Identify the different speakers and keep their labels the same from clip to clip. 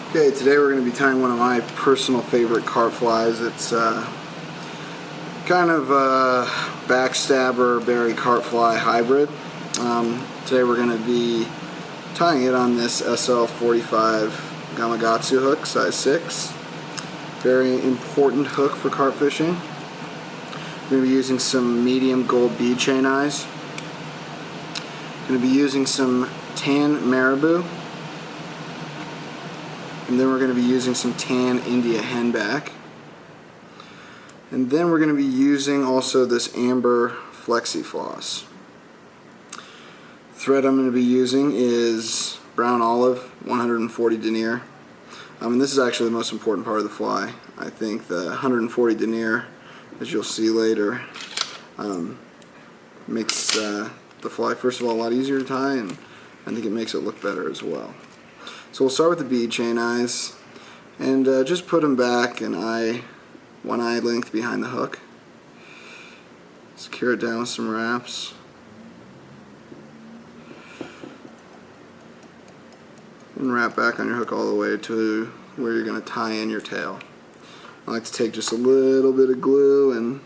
Speaker 1: Okay, today we're going to be tying one of my personal favorite carp flies. It's kind of a backstabber berry carp fly hybrid. Today we're going to be tying it on this SL45 Gamakatsu hook, size 6. Very important hook for carp fishing. I'm going to be using some medium gold bead chain eyes. Going to be using some tan marabou. And then we're going to be using some tan India henback. And then we're going to be using also this amber flexi floss. Thread I'm going to be using is brown olive 140 denier. And this is actually the most important part of the fly. I think the 140 denier, as you'll see later, makes the fly first of all a lot easier to tie, and I think it makes it look better as well. So we'll start with the bead chain eyes and just put them back one eye length behind the hook. Secure it down with some wraps. And wrap back on your hook all the way to where you're going to tie in your tail. I like to take just a little bit of glue and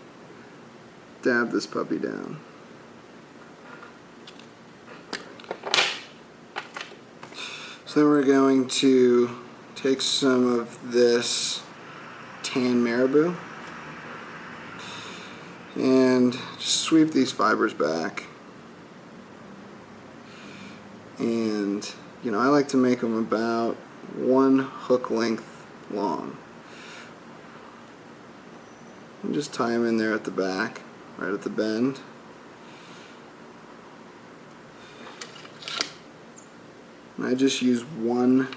Speaker 1: dab this puppy down. So then we're going to take some of this tan marabou and just sweep these fibers back. And I like to make them about 1 hook length long. And just tie them in there at the back, right at the bend. And I just use one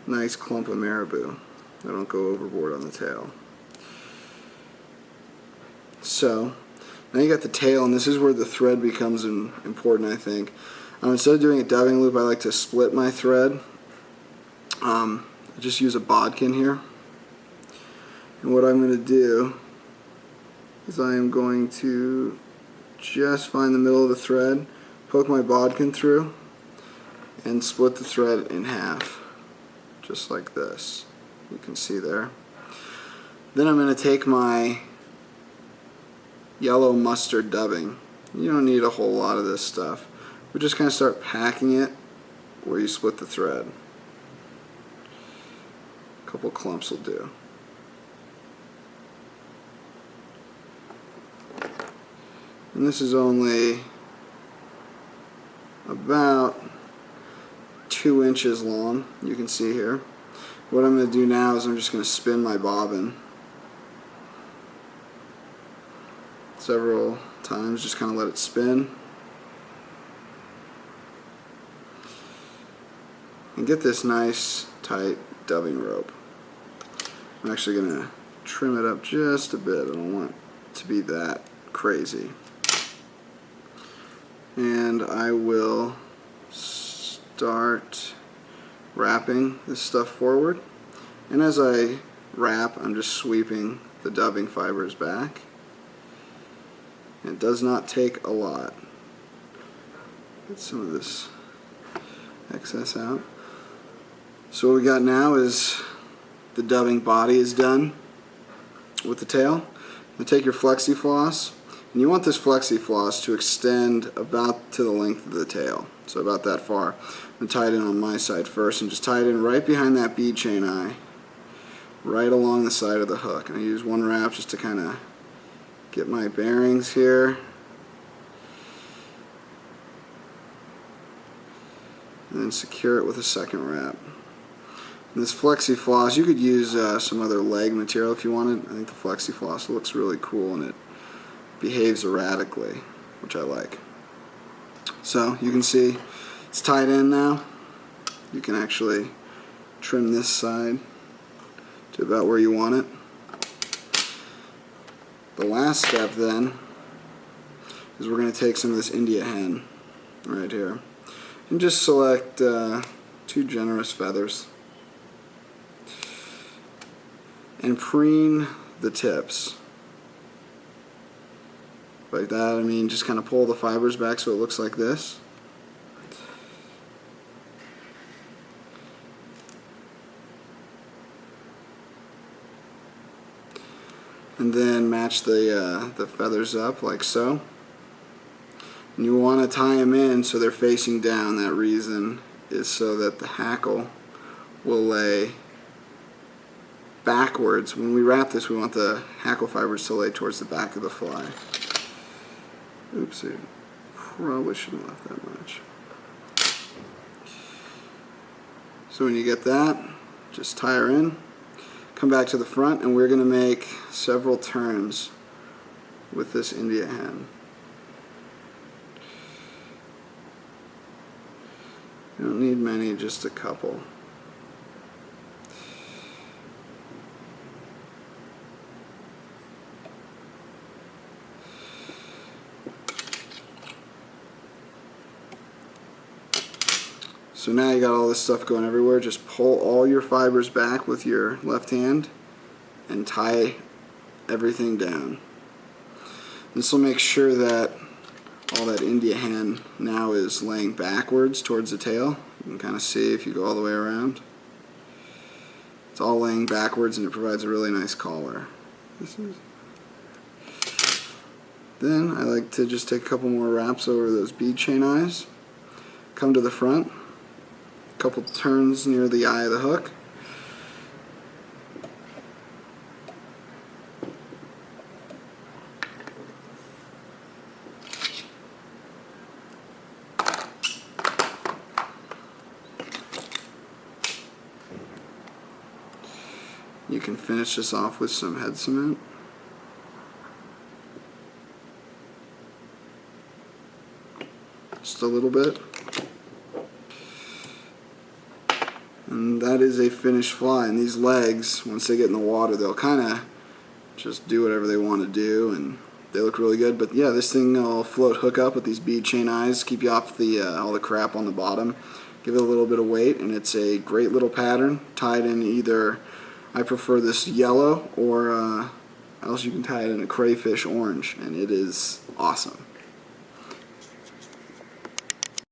Speaker 1: nice clump of marabou. I don't go overboard on the tail. So now you got the tail, and this is where the thread becomes important, I think. Instead of doing a dubbing loop, I like to split my thread. I just use a bodkin here. And what I'm going to do is I am going to just find the middle of the thread, poke my bodkin through, and split the thread in half, just like this. You can see there. Then I'm going to take my yellow mustard dubbing. You don't need a whole lot of this stuff. We just kind of start packing it where you split the thread. A couple clumps will do. And this is only about 2 inches long, you can see here. What I'm going to do now is I'm just going to spin my bobbin several times, just kind of let it spin. And get this nice tight dubbing rope. I'm actually going to trim it up just a bit. I don't want it to be that crazy. And I will start wrapping this stuff forward, and as I wrap, I'm just sweeping the dubbing fibers back. And it does not take a lot. Get some of this excess out. So what we got now is the dubbing body is done with the tail. You take your flexi floss, and you want this flexi floss to extend about to the length of the tail, so about that far. I'm going to tie it in on my side first, and just tie it in right behind that bead chain eye, right along the side of the hook. And I use one wrap just to kind of get my bearings here. And then secure it with a second wrap. And this flexi floss, you could use some other leg material if you wanted. I think the flexi floss looks really cool, and it behaves erratically, which I like. So you can see it's tied in now. You can actually trim this side to about where you want it. The last step then is we're going to take some of this India hen right here and just select 2 generous feathers and preen the tips. Like that, just kind of pull the fibers back so it looks like this. and then match the feathers up like so. And you want to tie them in so they're facing down. That reason is so that the hackle will lay backwards. When we wrap this, we want the hackle fibers to lay towards the back of the fly. Oops, I probably shouldn't have left that much. So when you get that, just tie her in, come back to the front, and we're going to make several turns with this India hen. You don't need many, just a couple. So now you got all this stuff going everywhere. Just pull all your fibers back with your left hand and tie everything down. This will make sure that all that India hen now is laying backwards towards the tail. You can kind of see if you go all the way around. It's all laying backwards and it provides a really nice collar. Then I like to just take a couple more wraps over those bead chain eyes. Come to the front. Couple turns near the eye of the hook. You can finish this off with some head cement. Just a little bit. And that is a finished fly. And these legs, once they get in the water, they'll kind of just do whatever they want to do, and they look really good. But yeah, this thing will float hook up with these bead chain eyes, keep you off the all the crap on the bottom, give it a little bit of weight, and it's a great little pattern tied in either, I prefer this yellow, or else you can tie it in a crayfish orange, and it is awesome.